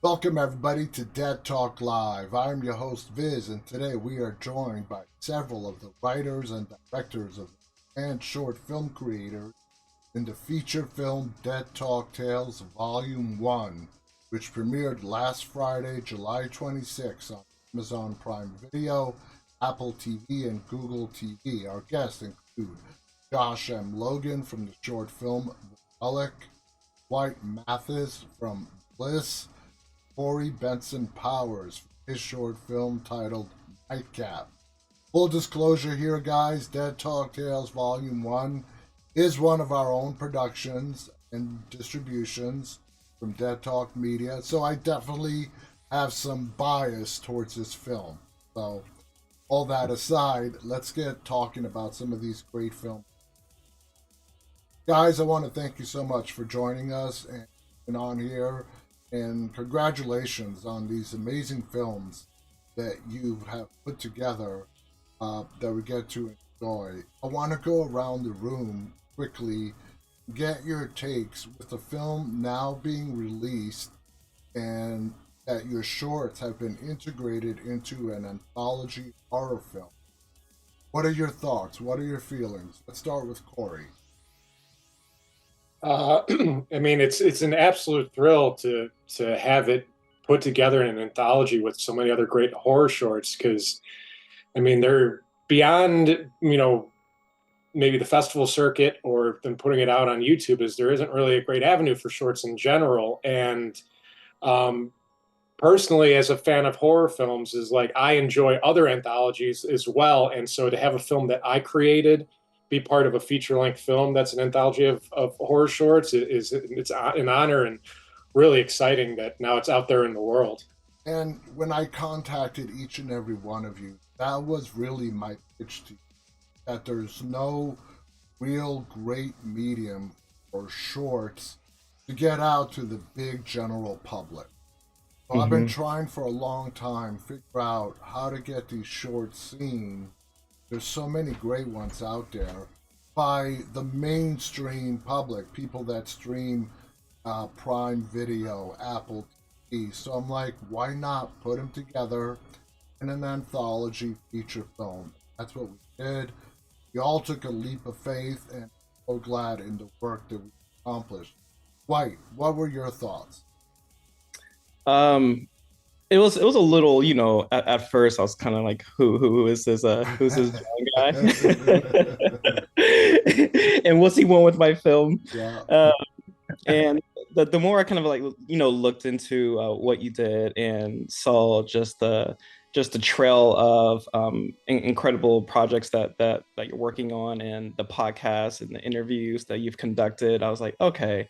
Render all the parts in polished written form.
Welcome, everybody, to Dead Talk Live. I'm your host, Viz, and today we are joined by several of the writers and directors of and short film creators in the feature film Dead Talk Tales Volume 1, which premiered last Friday, July 26th on Amazon Prime Video, Apple TV, and Google TV. Our guests include Josh M. Logan from the short film The Relic, White Mathis from Bliss, Corey Benson Powers for his short film titled Nightcap. Full disclosure here, guys, Dead Talk Tales Volume 1 is one of our own productions and distributions from Dead Talk Media, so I definitely have some bias towards this film. So, all that aside, let's get talking about some of these great films. Guys, I want to thank you so much for joining us and on here, and congratulations on these amazing films that you have put together that we get to enjoy. I want to go around the room quickly, get your takes with the film now being released and that your shorts have been integrated into an anthology horror film. What are your thoughts? What are your feelings? Let's start with Corey. Uh, I mean, it's an absolute thrill to have it put together in an anthology with so many other great horror shorts. Because I mean, they're beyond maybe the festival circuit or them putting it out on YouTube. Is there isn't really a great avenue for shorts in general. And um, personally, as a fan of horror films, is like I enjoy other anthologies as well. And so to have a film that I created be part of a feature length film that's an anthology of horror shorts is it's an honor and really exciting that now it's out there in the world. And when I contacted each and every one of you, that was really my pitch to you, that there's no real great medium or shorts to get out to the big general public. So I've been Hmm. trying for a long time to figure out how to get these shorts seen. There's so many great ones out there by the mainstream public, people that stream Prime Video, Apple TV. So I'm like, why not put them together in an anthology feature film? That's what we did. We all took a leap of faith, and I'm so glad in the work that we accomplished. White, what were your thoughts? Um, it was a little, at first I was kind of like, who is this who's this John guy? And what's he want with my film? Yeah. Uh, and the more I kind of like, looked into what you did and saw just the trail of incredible projects that you're working on and the podcasts and the interviews that you've conducted, I was like, okay,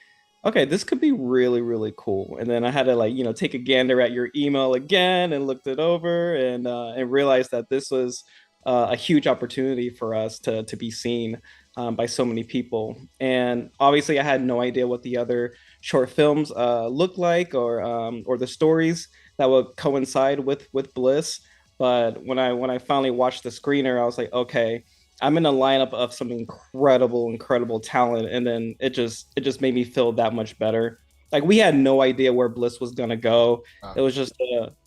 this could be really, really cool. And then I had to like, take a gander at your email again and looked it over and realized that this was a huge opportunity for us to be seen by so many people. And obviously, I had no idea what the other short films looked like or the stories that would coincide with Bliss. But when I finally watched the screener, I was like, okay, I'm in a lineup of some incredible talent, and then it just made me feel that much better. Like we had no idea where Bliss was gonna go. It was just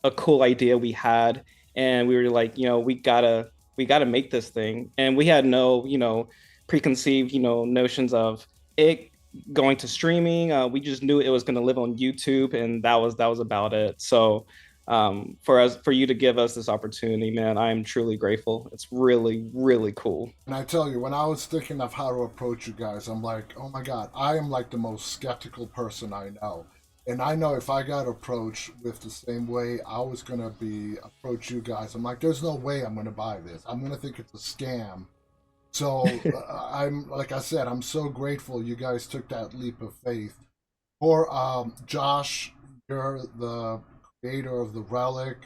a cool idea we had, and we were like, we gotta make this thing, and we had no preconceived notions of it going to streaming. We just knew it was gonna live on YouTube, and that was about it. So for you to give us this opportunity, man, I am truly grateful. It's really, really cool. And I tell you, when I was thinking of how to approach you guys, I'm like, oh my God, I am like the most skeptical person I know. And I know if I got approached with the same way I was going to be approach you guys, I'm like, there's no way I'm going to buy this. I'm going to think it's a scam. So I'm, like I said, I'm so grateful you guys took that leap of faith. For Josh, you're the creator of The Relic.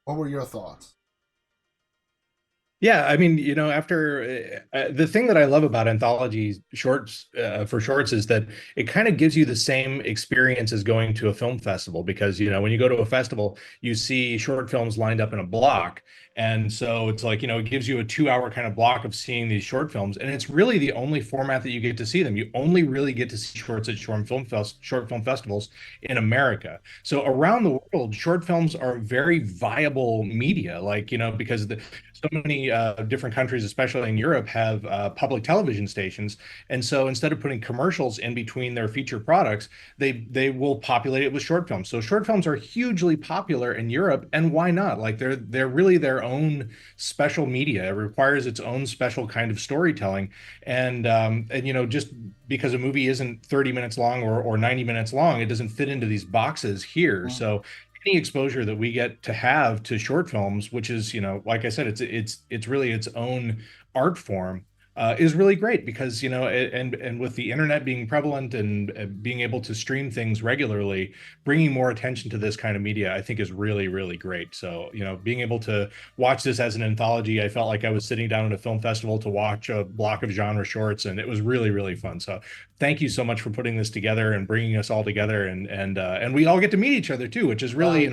What were your thoughts? Yeah, I mean, after the thing that I love about anthology shorts for shorts is that it kind of gives you the same experience as going to a film festival because, when you go to a festival, you see short films lined up in a block. And so it's like, it gives you a 2 hour kind of block of seeing these short films. And it's really the only format that you get to see them. You only really get to see shorts at short film festivals in America. So around the world, short films are very viable media, like, because so many different countries, especially in Europe, have public television stations. And so instead of putting commercials in between their feature products, they will populate it with short films. So short films are hugely popular in Europe, and why not? Like they're really their own special media. It requires its own special kind of storytelling, and just because a movie isn't 30 minutes long or 90 minutes long, it doesn't fit into these boxes here. So any exposure that we get to have to short films, which is, like I said, it's really its own art form, is really great because, and with the internet being prevalent and being able to stream things regularly, bringing more attention to this kind of media, I think is really, really great. So, being able to watch this as an anthology, I felt like I was sitting down at a film festival to watch a block of genre shorts, and it was really, really fun. So thank you so much for putting this together and bringing us all together, and we all get to meet each other too, which is really,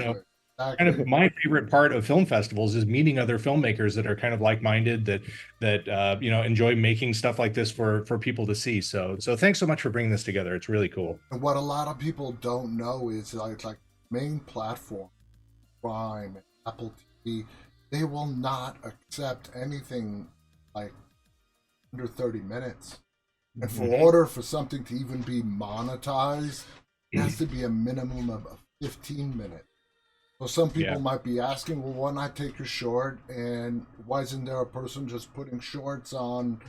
Exactly. kind of my favorite part of film festivals is meeting other filmmakers that are kind of like-minded, that enjoy making stuff like this for people to see. So thanks so much for bringing this together. It's really cool. And what a lot of people don't know is like main platform, Prime, and Apple TV, they will not accept anything like under 30 minutes. And for order for something to even be monetized, it has to be a minimum of 15 minutes. So some people might be asking, well, why not take a short? And why isn't there a person just putting shorts on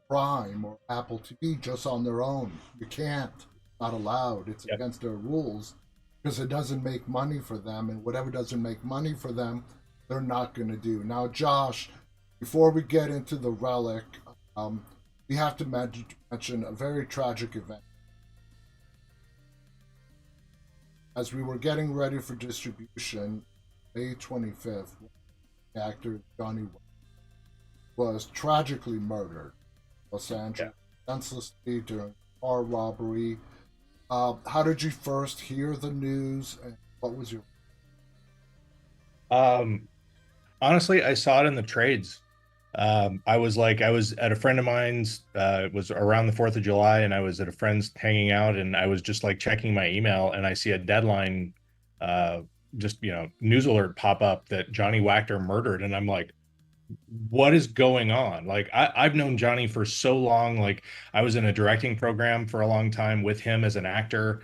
Prime or Apple TV just on their own? You can't. Not allowed. It's against their rules because it doesn't make money for them. And whatever doesn't make money for them, they're not going to do. Now, Josh, before we get into the relic, we have to mention a very tragic event. As we were getting ready for distribution, May 25th, the actor Johnny was tragically murdered in Los Angeles, senselessly during a car robbery. How did you first hear the news, and what was your... Honestly, I saw it in the trades. I was at a friend of mine's, it was around the 4th of July, and I was at a friend's hanging out, and I was just like checking my email, and I see a deadline, news alert pop up that Johnny Wachter murdered. And I'm like, what is going on? Like, I've known Johnny for so long. Like, I was in a directing program for a long time with him as an actor.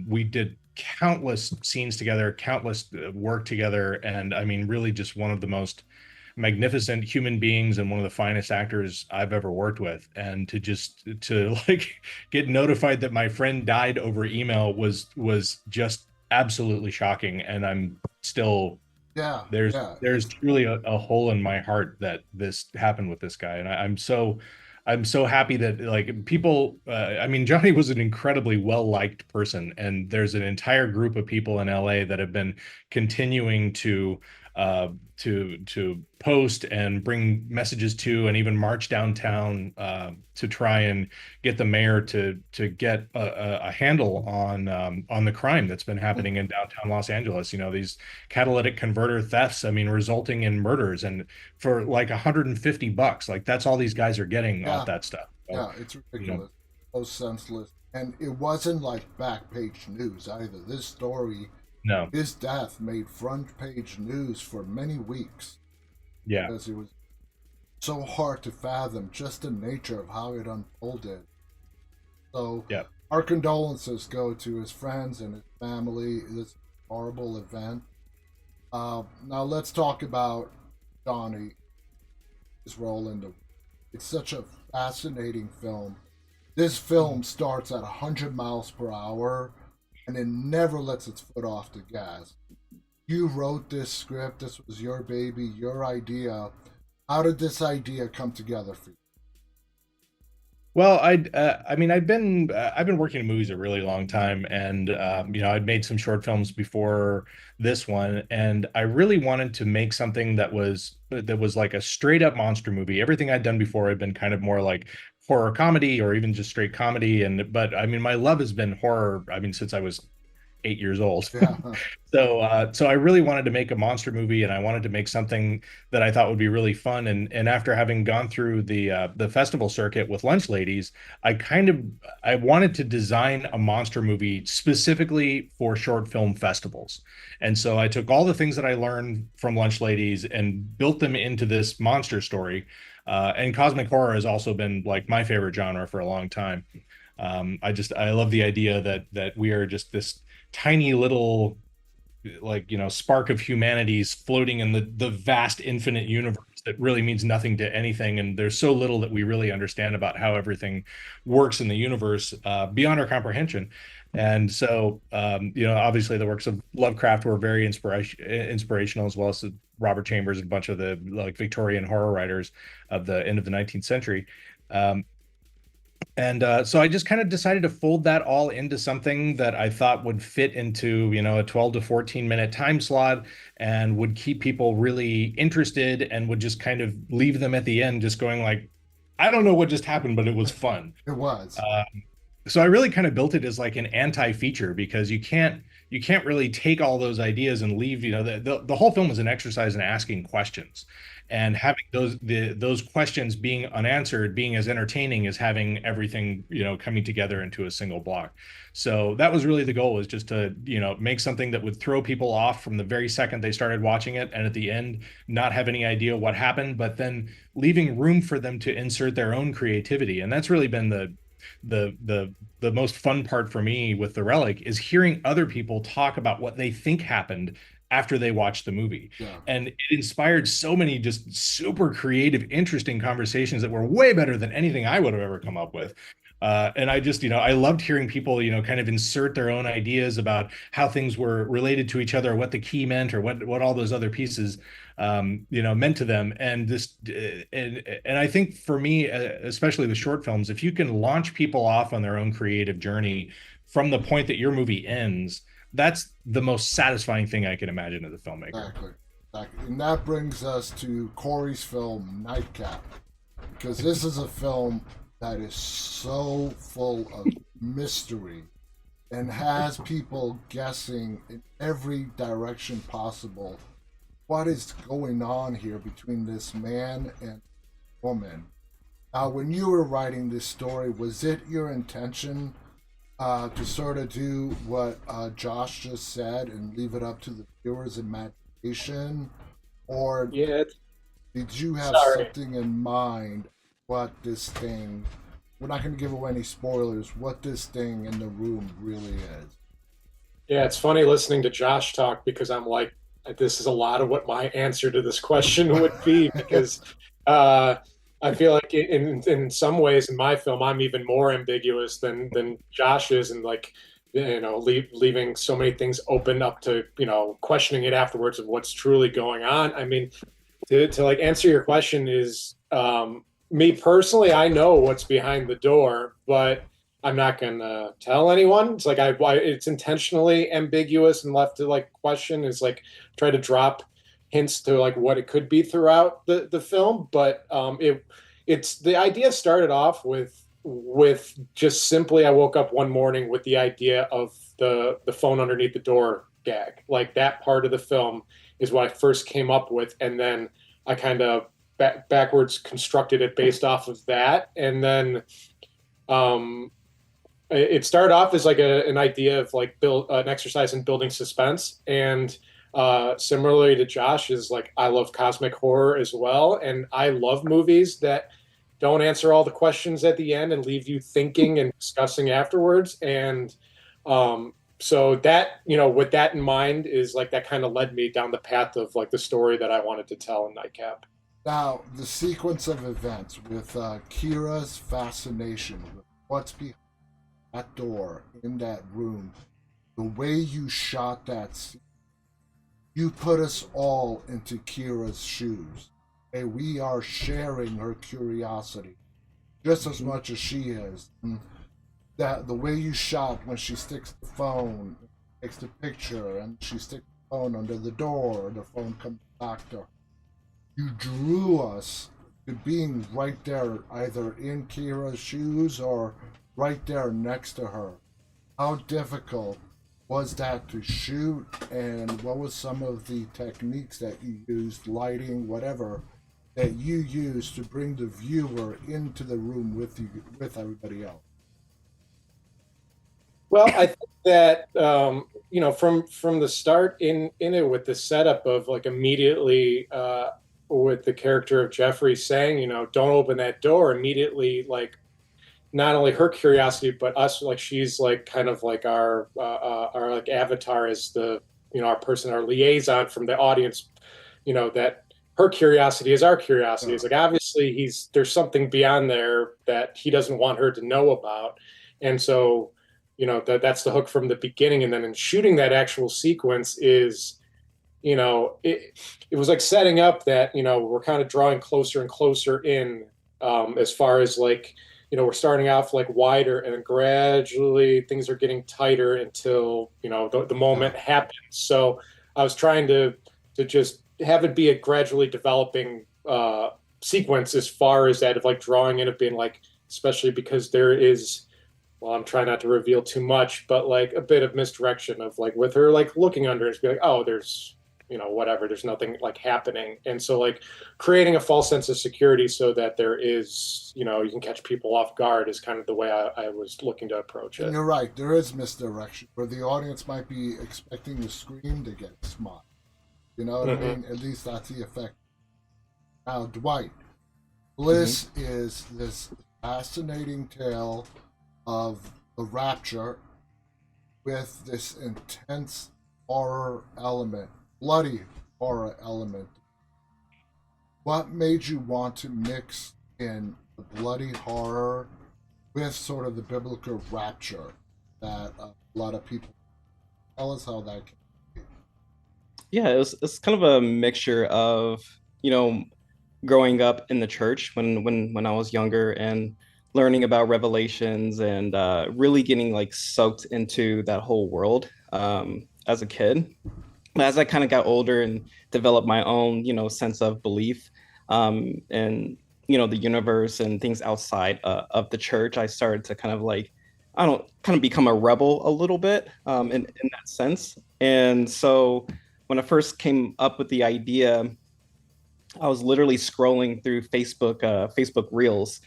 We did countless scenes together, countless work together. And I mean, really just one of the most magnificent human beings and one of the finest actors I've ever worked with. And to like get notified that my friend died over email was just absolutely shocking. And I'm still, there's truly a hole in my heart that this happened with this guy. And I'm so happy that like people, I mean, Johnny was an incredibly well-liked person, and there's an entire group of people in LA that have been continuing to post and bring messages to, and even march downtown to try and get the mayor to get a handle on the crime that's been happening in downtown Los Angeles. These catalytic converter thefts, I mean, resulting in murders, and for like $150, like that's all these guys are getting off that stuff. So, yeah, it's ridiculous, so senseless, and it wasn't like back page news either. This story, no, his death made front page news for many weeks. Yeah. Because it was so hard to fathom just the nature of how it unfolded. So our condolences go to his friends and his family. This horrible event. Now let's talk about Johnny, his role in the... It's such a fascinating film. This film starts at 100 miles per hour and it never lets its foot off the gas. You wrote this script. This was your baby, your idea. How did this idea come together for you? Well, I mean, I've been working in movies a really long time, and I'd made some short films before this one, and I really wanted to make something that was like a straight up monster movie. Everything I'd done before had been kind of more like horror comedy or even just straight comedy, but I mean, my love has been horror. I mean, since I was 8 years old. Yeah. So I really wanted to make a monster movie, and I wanted to make something that I thought would be really fun. And after having gone through the festival circuit with Lunch Ladies, I wanted to design a monster movie specifically for short film festivals. And so I took all the things that I learned from Lunch Ladies and built them into this monster story. And cosmic horror has also been like my favorite genre for a long time. I love the idea that we are just this tiny little, like, spark of humanities floating in the vast infinite universe that really means nothing to anything, and there's so little that we really understand about how everything works in the universe, beyond our comprehension. And so, obviously the works of Lovecraft were very inspirational, as well as Robert Chambers and a bunch of the like Victorian horror writers of the end of the 19th century. And so I just kind of decided to fold that all into something that I thought would fit into, a 12 to 14 minute time slot, and would keep people really interested, and would just kind of leave them at the end just going like, I don't know what just happened, but it was fun. It was. So I really kind of built it as like an anti-feature, because you can't really take all those ideas and leave, the whole film is an exercise in asking questions, and having those questions being unanswered being as entertaining as having everything, coming together into a single block. So that was really the goal, was just to, make something that would throw people off from the very second they started watching it, and at the end not have any idea what happened, but then leaving room for them to insert their own creativity. And that's really been the most fun part for me with The Relic, is hearing other people talk about what they think happened after they watched the movie. Yeah. And it inspired so many just super creative, interesting conversations that were way better than anything I would have ever come up with. And I just, I loved hearing people, kind of insert their own ideas about how things were related to each other, what the key meant, or what all those other pieces, meant to them. And and I think for me, especially with short films, if you can launch people off on their own creative journey from the point that your movie ends, that's the most satisfying thing I can imagine as a filmmaker. Exactly. And that brings us to Corey's film Nightcap, because this is a film that is so full of mystery and has people guessing in every direction possible what is going on here between this man and woman. Now, when you were writing this story, was it your intention to sort of do what Josh just said and leave it up to the viewer's imagination? Or did you have something in mind what this thing, we're not going to give away any spoilers, what this thing in the room really is? Yeah, it's funny listening to Josh talk, because I'm like, this is a lot of what my answer to this question would be, because I feel like in some ways in my film I'm even more ambiguous than Josh is, and like, leaving so many things open up to, questioning it afterwards of what's truly going on. I mean, to like answer your question is, me personally, I know what's behind the door, but I'm not gonna tell anyone. It's like it's intentionally ambiguous and left to like question, is like try to drop hints to like what it could be throughout the film. But it's the idea started off with just simply, I woke up one morning with the idea of the phone underneath the door gag. Like, that part of the film is what I first came up with, and then I kind of backwards constructed it based off of that. And then it started off as like an idea of like build an exercise in building suspense. And similarly to Josh, is like, I love cosmic horror as well, and I love movies that don't answer all the questions at the end and leave you thinking and discussing afterwards. And so that, with that in mind, is like, that kind of led me down the path of like the story that I wanted to tell in Nightcap. Now, the sequence of events with Kira's fascination with what's behind that door in that room, the way you shot that scene, you put us all into Kira's shoes. And we are sharing her curiosity just as much as she is. And that the way you shot when she sticks the phone, takes the picture, and she sticks the phone under the door, and the phone comes back to her. You drew us to being right there, either in Kira's shoes or right there next to her. How difficult was that to shoot, and what was some of the techniques that you used, lighting, whatever, that you used to bring the viewer into the room with you, with everybody else? Well, I think that from the start in it with the setup of like immediately with the character of Jeffrey saying, don't open that door immediately, like not only her curiosity but us, like she's like kind of like our like avatar as the our person, our liaison from the audience, that her curiosity is our curiosity. It's like obviously there's something beyond there that he doesn't want her to know about, and so that's the hook from the beginning. And then in shooting that actual sequence is it was like setting up that we're kind of drawing closer and closer in, as far as like we're starting off like wider and then gradually things are getting tighter until the moment happens. So I was trying to just have it be a gradually developing sequence, as far as that of like drawing in, of being like, especially because there is, well, I'm trying not to reveal too much, but like a bit of misdirection of like with her like looking under it, to be like, oh, there's whatever, there's nothing like happening. And so like creating a false sense of security so that there is, you can catch people off guard is kind of the way I was looking to approach it. And you're right, there is misdirection where the audience might be expecting the scream to get smart. You know what I mean? At least that's the effect. Now, Dwight, Bliss is this fascinating tale of the rapture with this intense horror element, bloody horror element. What made you want to mix in the bloody horror with sort of the biblical rapture that a lot of people tell us how that can be? Yeah, it's kind of a mixture of, growing up in the church when I was younger and learning about Revelations and really getting like sucked into that whole world as a kid. As I kind of got older and developed my own, sense of belief and the universe and things outside of the church, I started to kind of like, I don't kind of become a rebel a little bit in that sense. And so when I first came up with the idea, I was literally scrolling through Facebook Reels,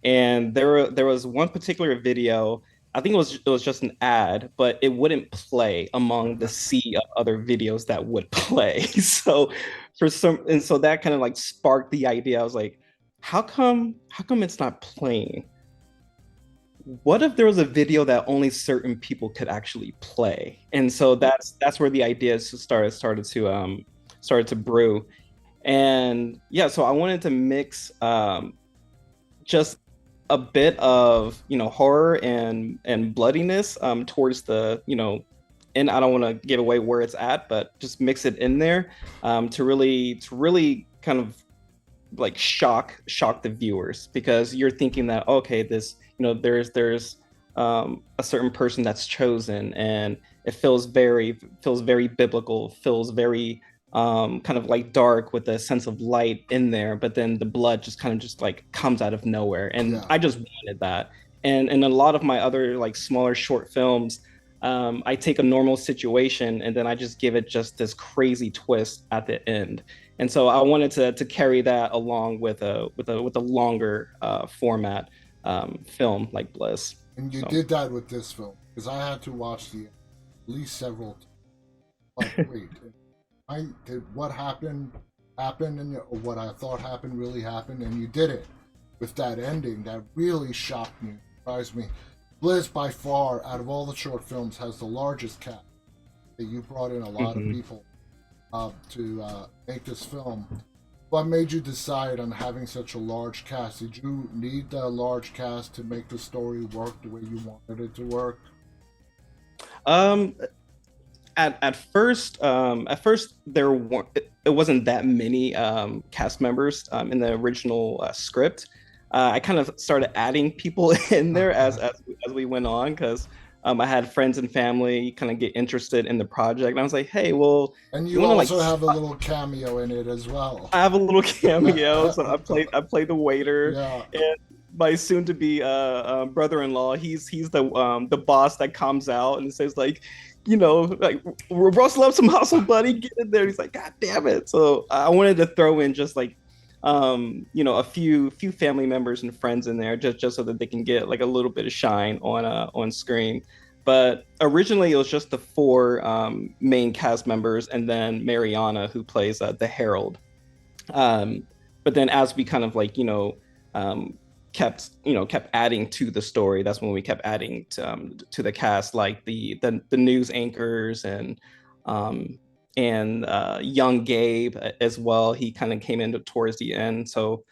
and there was one particular video. I think it was just an ad, but it wouldn't play among the sea of other videos that would play. So so that kind of like sparked the idea. I was like, how come it's not playing? What if there was a video that only certain people could actually play? And so that's where the idea started to brew. And yeah, so I wanted to mix just a bit of horror and bloodiness towards the and I don't want to give away where it's at, but just mix it in there to really kind of like shock the viewers, because you're thinking that, okay, this there's a certain person that's chosen, and it feels very biblical, feels very kind of like dark with a sense of light in there, but then the blood just kind of just like comes out of nowhere. And I just wanted that. And in a lot of my other like smaller short films, I take a normal situation and then I just give it just this crazy twist at the end. And so I wanted to carry that along with a longer format film like Bliss. And you did that with this film, because I had to watch at least several times. Like, wait, did what happened and what I thought happened really happened? And you did it with that ending that really shocked me, surprised me. Bliss, by far, out of all the short films, has the largest cast. You brought in a lot of people to make this film. What made you decide on having such a large cast? Did you need a large cast to make the story work the way you wanted it to work? At first it wasn't that many cast members in the original script. I kind of started adding people in there as we went on, because I had friends and family kind of get interested in the project, and I was like, hey, well, and you also have a little cameo in it as well. I have a little cameo. So I played the waiter. Yeah. And my soon to be brother-in-law. He's the boss that comes out and says like, like rustle up some hustle, buddy, get in there. He's like, God damn it. So I wanted to throw in just like a few family members and friends in there just so that they can get like a little bit of shine on screen. But originally it was just the four main cast members and then Mariana who plays the Herald. But then as we kind of like kept adding to the story, that's when we kept adding to the cast, like the news anchors and young Gabe as well. He kind of came in towards the end, so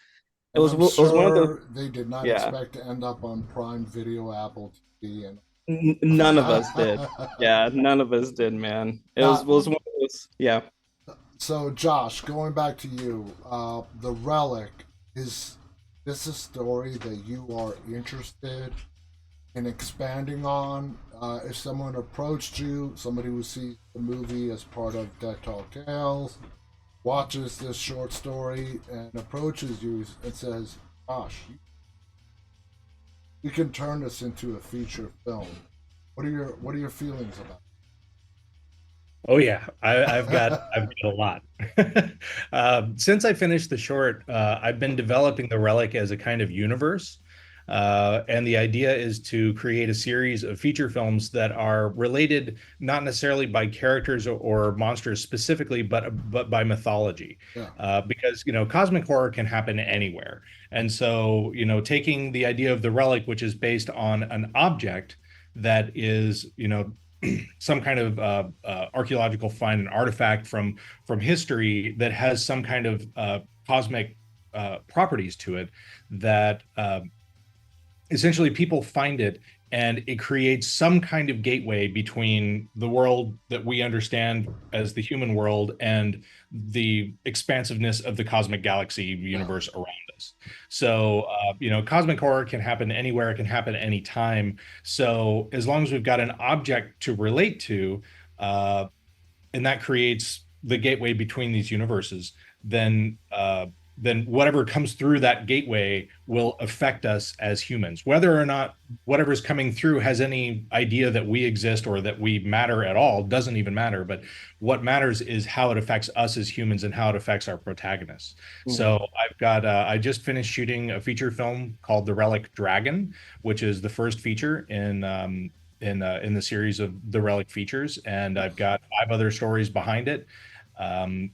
And I'm it was one of the sure they did not yeah. expect to end up on Prime Video, Apple TV, and None of us did. Yeah, none of us did, man. It now, was one of those. Yeah. so Josh, going back to you, the Relic, is this a story that you are interested in expanding on? If someone approached you, somebody who sees the movie as part of Dead Talk Tales, watches this short story and approaches you and says, "Gosh, you can turn this into a feature film." What are your feelings about Oh yeah, I've got a lot. Since I finished the short, I've been developing the Relic as a kind of universe, and the idea is to create a series of feature films that are related not necessarily by characters or monsters specifically, but by mythology. Yeah. Because cosmic horror can happen anywhere, and so taking the idea of the Relic, which is based on an object that is some kind of archaeological find, an artifact from history that has some kind of cosmic properties to it that essentially people find it and it creates some kind of gateway between the world that we understand as the human world and the expansiveness of the cosmic galaxy universe around us. So, cosmic horror can happen anywhere, it can happen anytime. So, as long as we've got an object to relate to, and that creates the gateway between these universes, then whatever comes through that gateway will affect us as humans. Whether or not whatever's coming through has any idea that we exist or that we matter at all doesn't even matter. But what matters is how it affects us as humans and how it affects our protagonists. Mm-hmm. So I just finished shooting a feature film called The Relic Dragon, which is the first feature in the series of the Relic features, and I've got 5 other stories behind it.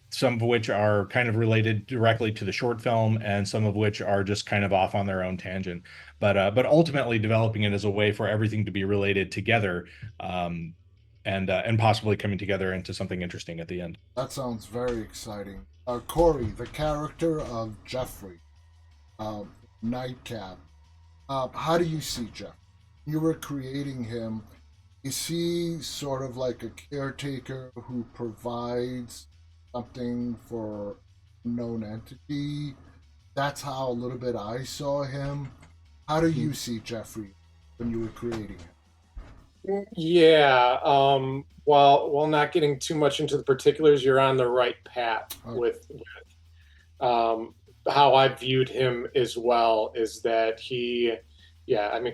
Some of which are kind of related directly to the short film, and some of which are just kind of off on their own tangent. But ultimately, developing it as a way for everything to be related together, and possibly coming together into something interesting at the end. That sounds very exciting. Corey, the character of Jeffrey, Nightcap. How do you see Jeff? You were creating him. Is he sort of like a caretaker who provides something for a known entity? That's how a little bit I saw him. How do you see Jeffrey when you were creating him? Yeah. While not getting too much into the particulars, you're on the right path with how I viewed him as well. Is that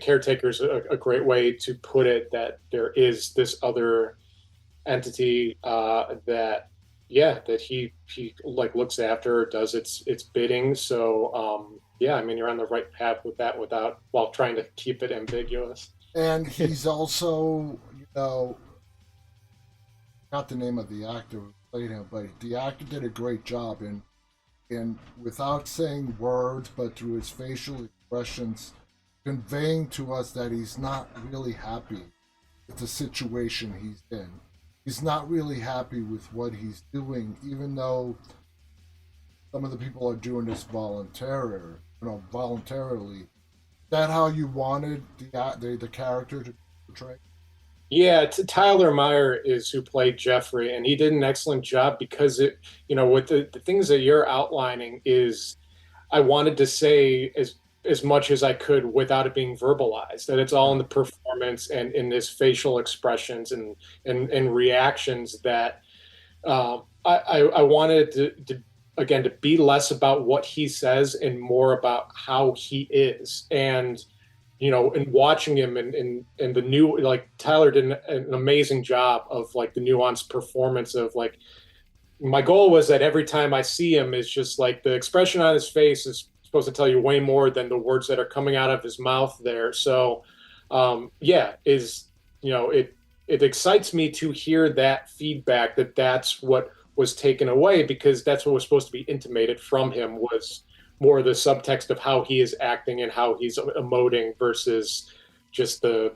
caretaker is a great way to put it. That there is this other entity that he like looks after, does its bidding. So you're on the right path with that while trying to keep it ambiguous. And he's also, not the name of the actor who played him, but the actor did a great job in without saying words, but through his facial expressions, conveying to us that he's not really happy with the situation he's in. He's not really happy with what he's doing, even though some of the people are doing this voluntarily. Is that how you wanted the character to portray? Yeah, Tyler Meyer is who played Jeffrey, and he did an excellent job because with the things that you're outlining is I wanted to say as much as I could without it being verbalized, that it's all in the performance and in his facial expressions and reactions that I wanted to again, to be less about what he says and more about how he is. And and watching him and the new, like, Tyler did an amazing job of like the nuanced performance of like, my goal was that every time I see him is just like the expression on his face is supposed to tell you way more than the words that are coming out of his mouth there. So, yeah, it excites me to hear that feedback, that that's what was taken away, because that's what was supposed to be intimated from him, was more the subtext of how he is acting and how he's emoting versus just the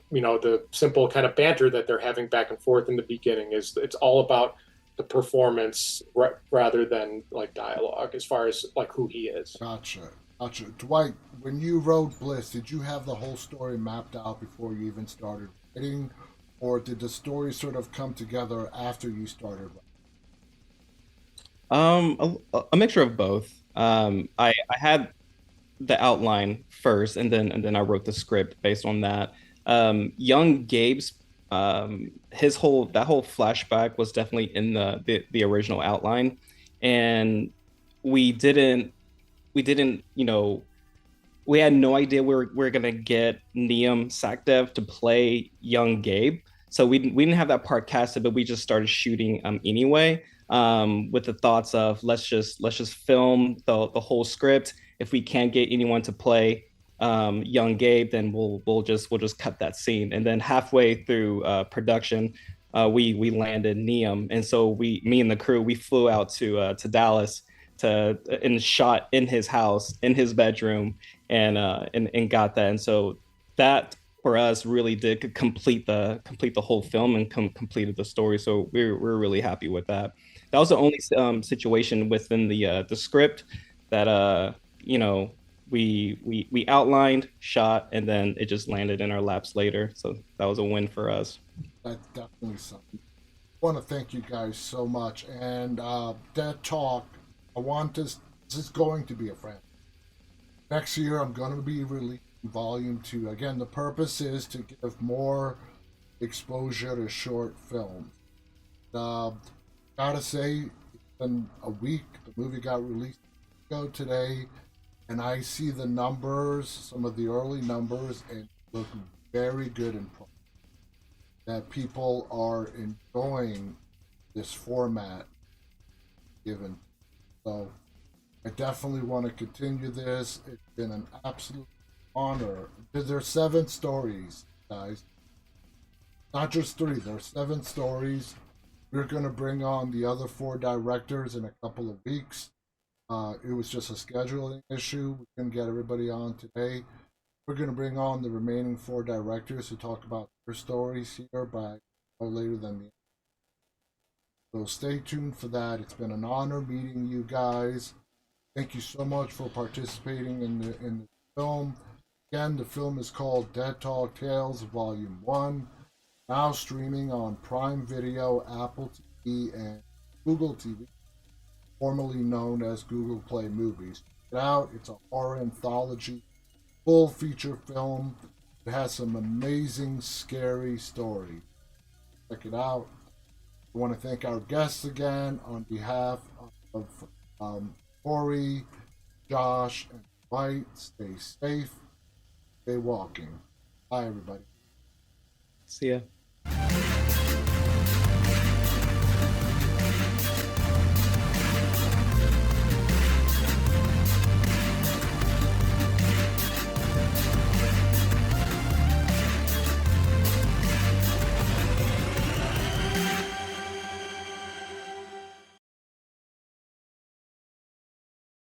simple kind of banter that they're having back and forth in the beginning. Is it's all about the performance rather than like dialogue, as far as like who he is. Gotcha. Gotcha. Dwight, when you wrote Bliss, did you have the whole story mapped out before you even started writing? Or did the story sort of come together after you started writing? A mixture of both. I had the outline first, and then I wrote the script based on that. Young Gabe's his whole that whole flashback was definitely in the original outline, and we didn't we had no idea we are gonna get Neum Sakdev to play young Gabe. So we didn't have that part casted, but we just started shooting anyway, with the thoughts of let's just film the whole script. If we can't get anyone to play young Gabe, then we'll just cut that scene. And then halfway through production, we landed Neum, and so me and the crew, we flew out to Dallas to and shot in his house, in his bedroom, and got that. And so that for us really did complete the whole film and completed the story. So we're really happy with that. That was the only situation within the script that you know we outlined, shot, and then it just landed in our laps later. So that was a win for us. That's definitely something. I want to thank you guys so much. And that talk, I want this is going to be a friend. Next year, I'm going to be releasing volume two. Again, the purpose is to give more exposure to short films. Uh, Gotta say, it's been a week. The movie got released ago today, and I see the numbers, some of the early numbers, and look very good and that people are enjoying this format given. So I definitely want to continue this. It's been an absolute honor. There's 7 stories, guys. Not just 3. There's 7 stories. We're gonna bring on the other 4 directors in a couple of weeks. It was just a scheduling issue. We couldn't get everybody on today. We're gonna bring on the remaining 4 directors to talk about their stories here by no later than the. So stay tuned for that. It's been an honor meeting you guys. Thank you so much for participating in the film. Again, the film is called Dead Talk Tales Volume 1, now streaming on Prime Video, Apple TV, and Google TV, formerly known as Google Play Movies. Check it out. It's a horror anthology, full feature film. It has some amazing, scary stories. Check it out. I want to thank our guests again on behalf of Corey, Josh, and White. Stay safe, stay walking. Bye, everybody. See ya.